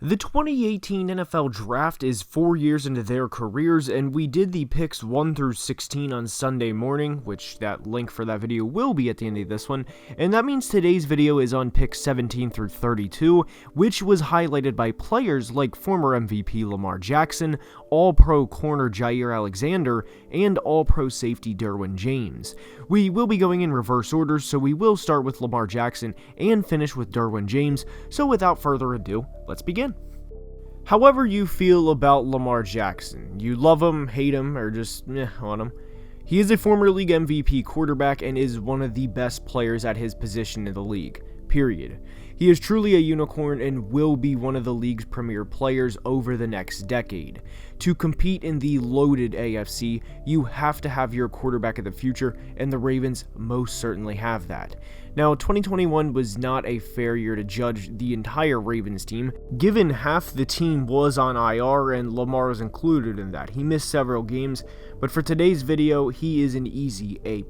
The 2018 NFL Draft is 4 years into their careers, and we did the picks 1 through 16 on Sunday morning, which that link for that video will be at the end of this one, and that means today's video is on picks 17 through 32, which was highlighted by players like former MVP Lamar Jackson, All-Pro corner Jaire Alexander, and All-Pro safety Derwin James. We will be going in reverse order, so we will start with Lamar Jackson and finish with Derwin James, so without further ado, let's begin. However you feel about Lamar Jackson, you love him, hate him, or just on him, he is a former league MVP quarterback and is one of the best players at his position in the league, period. He is truly a unicorn and will be one of the league's premier players over the next decade. To compete in the loaded AFC, you have to have your quarterback of the future, and the Ravens most certainly have that. Now, 2021 was not a fair year to judge the entire Ravens team, given half the team was on IR and Lamar was included in that. He missed several games, but for today's video, he is an easy A+.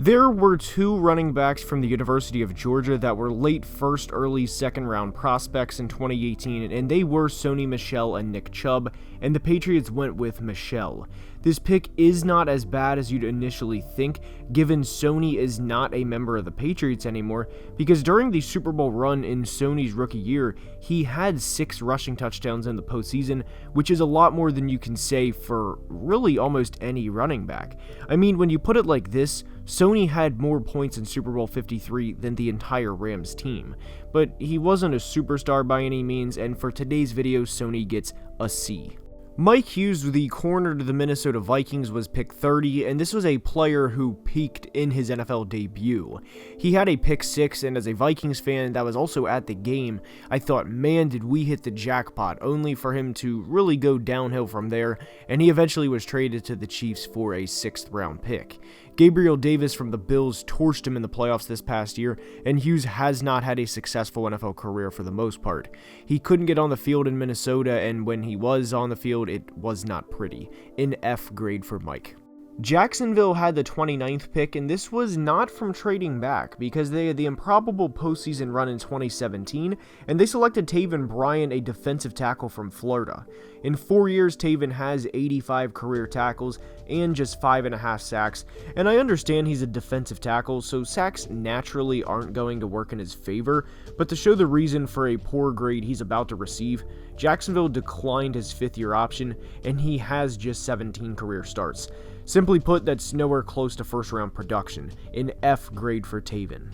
There were two running backs from the University of Georgia that were late first, early second round prospects in 2018, and they were Sony Michel and Nick Chubb, and the Patriots went with Michel. This pick is not as bad as you'd initially think, given Sony is not a member of the Patriots anymore, because during the Super Bowl run in Sony's rookie year, he had 6 rushing touchdowns in the postseason, which is a lot more than you can say for really almost any running back. I mean, when you put it like this, Sony had more points in Super Bowl 53 than the entire Rams team, but he wasn't a superstar by any means, and for today's video, Sony gets a C. Mike Hughes, the corner to the Minnesota Vikings, was pick 30, and this was a player who peaked in his NFL debut. He had a pick 6, and as a Vikings fan that was also at the game, I thought, man, did we hit the jackpot, only for him to really go downhill from there, and he eventually was traded to the Chiefs for a 6th round pick. Gabriel Davis from the Bills torched him in the playoffs this past year, and Hughes has not had a successful NFL career for the most part. He couldn't get on the field in Minnesota, and when he was on the field, it was not pretty. An F grade for Mike. Jacksonville had the 29th pick, and this was not from trading back, because they had the improbable postseason run in 2017, and they selected Taven Bryan, a defensive tackle from Florida. In 4 years, Taven has 85 career tackles and just 5.5 sacks, and I understand he's a defensive tackle, so sacks naturally aren't going to work in his favor, but to show the reason for a poor grade he's about to receive, Jacksonville declined his 5th-year option, and he has just 17 career starts. Simply put, that's nowhere close to first-round production, an F grade for Taven.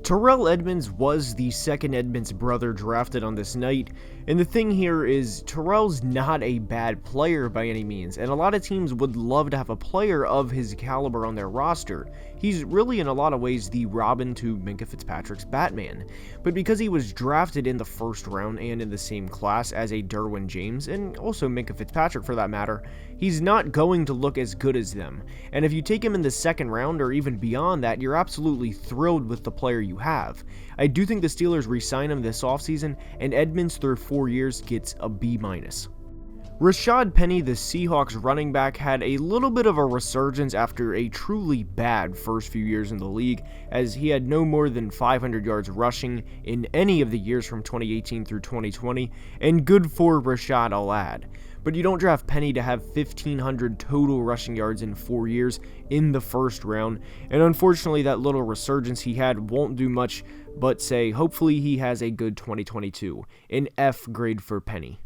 Terrell Edmunds was the second Edmunds brother drafted on this night, and the thing here is Terrell's not a bad player by any means, and a lot of teams would love to have a player of his caliber on their roster. He's really in a lot of ways the Robin to Minkah Fitzpatrick's Batman, but because he was drafted in the 1st round and in the same class as a Derwin James, and also Minkah Fitzpatrick for that matter, he's not going to look as good as them, and if you take him in the 2nd round or even beyond that, you're absolutely thrilled with the player you have. I do think the Steelers re-sign him this offseason, and Edmunds through 4 years gets a B-. Rashaad Penny, the Seahawks running back, had a little bit of a resurgence after a truly bad first few years in the league, as he had no more than 500 yards rushing in any of the years from 2018 through 2020, and good for Rashaad, I'll add. But you don't draft Penny to have 1,500 total rushing yards in 4 years in the 1st round, and unfortunately that little resurgence he had won't do much but say hopefully he has a good 2022, an F grade for Penny.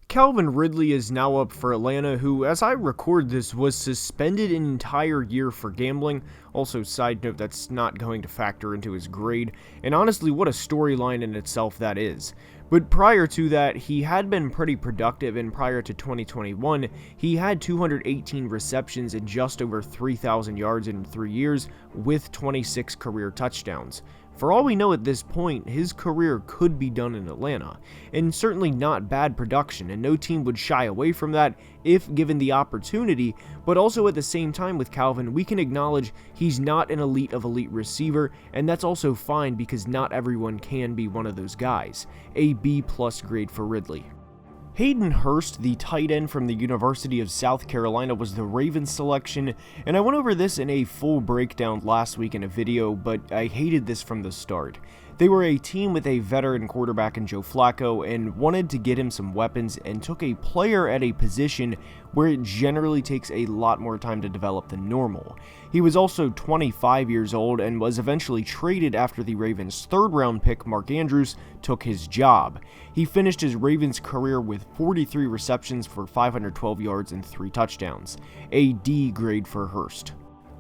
Calvin Ridley is now up for Atlanta, who, as I record this, was suspended an entire year for gambling. Also, side note, that's not going to factor into his grade, and honestly, what a storyline in itself that is. But prior to that, he had been pretty productive, and prior to 2021, he had 218 receptions and just over 3,000 yards in 3 years, with 26 career touchdowns. For all we know at this point, his career could be done in Atlanta, and certainly not bad production, and no team would shy away from that if given the opportunity, but also at the same time with Calvin, we can acknowledge he's not an elite of elite receiver, and that's also fine because not everyone can be one of those guys. A B+ grade for Ridley. Hayden Hurst, the tight end from the University of South Carolina, was the Ravens selection, and I went over this in a full breakdown last week in a video, but I hated this from the start. They were a team with a veteran quarterback in Joe Flacco and wanted to get him some weapons and took a player at a position where it generally takes a lot more time to develop than normal. He was also 25 years old and was eventually traded after the Ravens' third-round pick Mark Andrews took his job. He finished his Ravens career with 43 receptions for 512 yards and 3 touchdowns, a D grade for Hurst.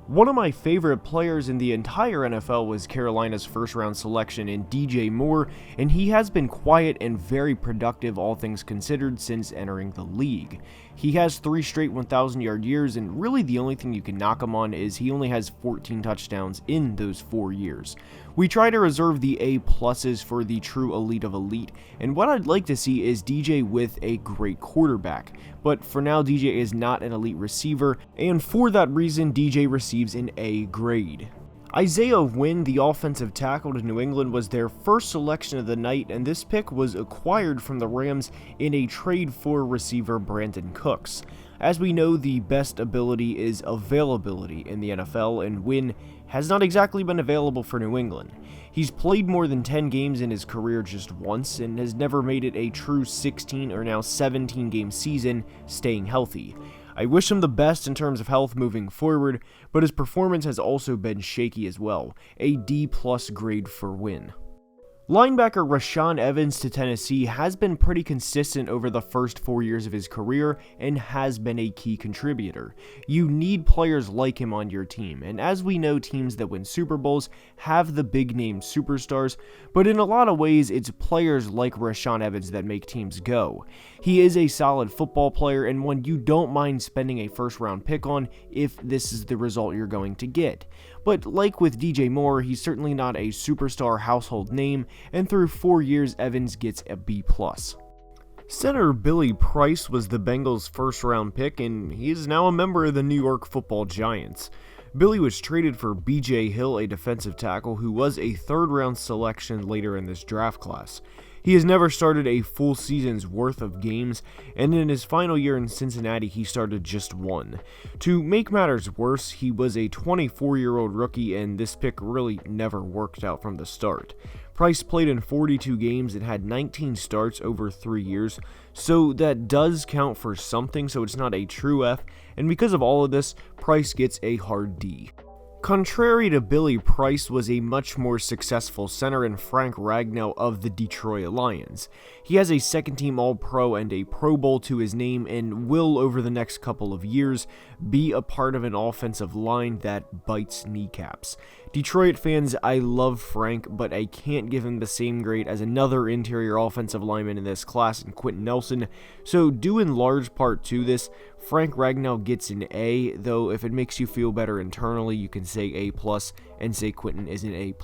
One of my favorite players in the entire NFL was Carolina's first-round selection in DJ Moore, and he has been quiet and very productive all things considered since entering the league. He has 3 straight 1,000-yard years, and really the only thing you can knock him on is he only has 14 touchdowns in those 4 years. We try to reserve the A-pluses for the true elite of elite, and what I'd like to see is DJ with a great quarterback. But for now, DJ is not an elite receiver, and for that reason, DJ receives an A grade. Isaiah Wynn, the offensive tackle to New England, was their first selection of the night, and this pick was acquired from the Rams in a trade for receiver Brandon Cooks. As we know, the best ability is availability in the NFL, and Wynn has not exactly been available for New England. He's played more than 10 games in his career just once, and has never made it a true 16 or now 17 game season staying healthy. I wish him the best in terms of health moving forward, but his performance has also been shaky as well, a D+ grade for Wynn. Linebacker Rashaan Evans to Tennessee has been pretty consistent over the first 4 years of his career and has been a key contributor. You need players like him on your team, and as we know, teams that win Super Bowls have the big-name superstars, but in a lot of ways, it's players like Rashaan Evans that make teams go. He is a solid football player and one you don't mind spending a first-round pick on if this is the result you're going to get. But like with DJ Moore, he's certainly not a superstar household name, and through 4 years, Evans gets a B+. Center Billy Price was the Bengals' first-round pick, and he is now a member of the New York Football Giants. Billy was traded for B.J. Hill, a defensive tackle who was a third-round selection later in this draft class. He has never started a full season's worth of games, and in his final year in Cincinnati, he started just 1. To make matters worse, he was a 24-year-old rookie, and this pick really never worked out from the start. Price played in 42 games and had 19 starts over 3 years, so that does count for something, so it's not a true F, and because of all of this, Price gets a hard D. Contrary to Billy, Price was a much more successful center in Frank Ragnow of the Detroit Lions. He has a second-team All-Pro and a Pro Bowl to his name and will, over the next couple of years, be a part of an offensive line that bites kneecaps. Detroit fans, I love Frank, but I can't give him the same grade as another interior offensive lineman in this class in Quentin Nelson, so due in large part to this, Frank Ragnow gets an A, though if it makes you feel better internally, you can say A+, and say Quentin is an A++.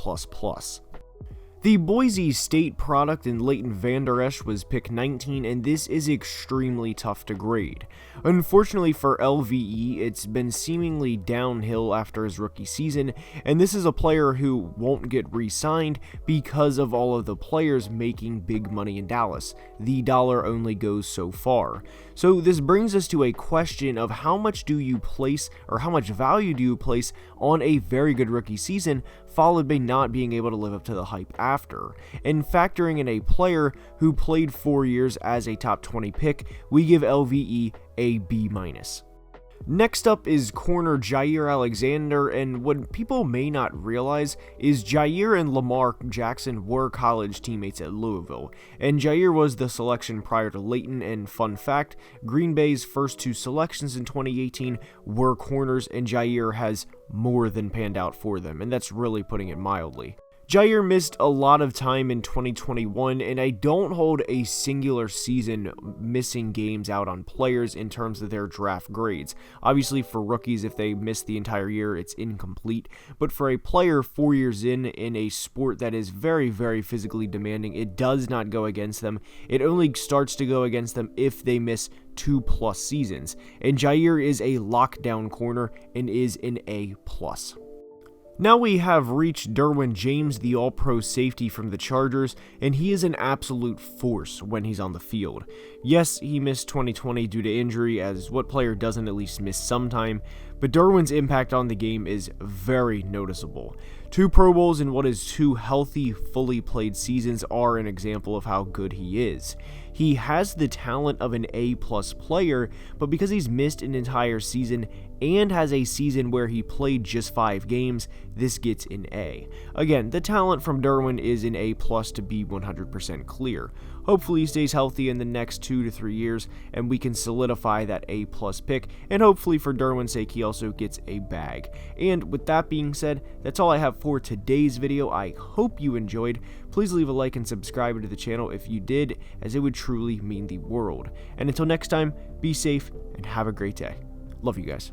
The Boise State product in Leighton Vander Esch was pick 19, and this is extremely tough to grade. Unfortunately for LVE, it's been seemingly downhill after his rookie season, and this is a player who won't get re-signed because of all of the players making big money in Dallas. The dollar only goes so far. So this brings us to a question of how much do you place, or how much value do you place on a very good rookie season, followed by not being able to live up to the hype after. And factoring in a player who played 4 years as a top 20 pick, we give LVE a B-. Next up is corner Jaire Alexander, and what people may not realize is Jaire and Lamar Jackson were college teammates at Louisville, and Jaire was the selection prior to Leighton, and fun fact, Green Bay's first 2 selections in 2018 were corners, and Jaire has more than panned out for them, and that's really putting it mildly. Jaire missed a lot of time in 2021, and I don't hold a singular season missing games out on players in terms of their draft grades. Obviously, for rookies, if they miss the entire year, it's incomplete, but for a player 4 years in a sport that is very, very physically demanding, it does not go against them. It only starts to go against them if they miss 2+ seasons, and Jaire is a lockdown corner and is an A+. Now we have reached Derwin James, the all-pro safety from the Chargers, and he is an absolute force when he's on the field. Yes, he missed 2020 due to injury, as what player doesn't at least miss some time, but Derwin's impact on the game is very noticeable. 2 Pro Bowls in what is 2 healthy, fully played seasons are an example of how good he is. He has the talent of an A-plus player, but because he's missed an entire season and has a season where he played just 5 games, this gets an A. Again, the talent from Derwin is an A-plus to be 100% clear. Hopefully he stays healthy in the next 2 to 3 years, and we can solidify that A-plus pick, and hopefully for Derwin's sake, he also gets a bag. And with that being said, that's all I have for today's video. I hope you enjoyed. Please leave a like and subscribe to the channel if you did, as it would truly mean the world. And until next time, be safe and have a great day. Love you guys.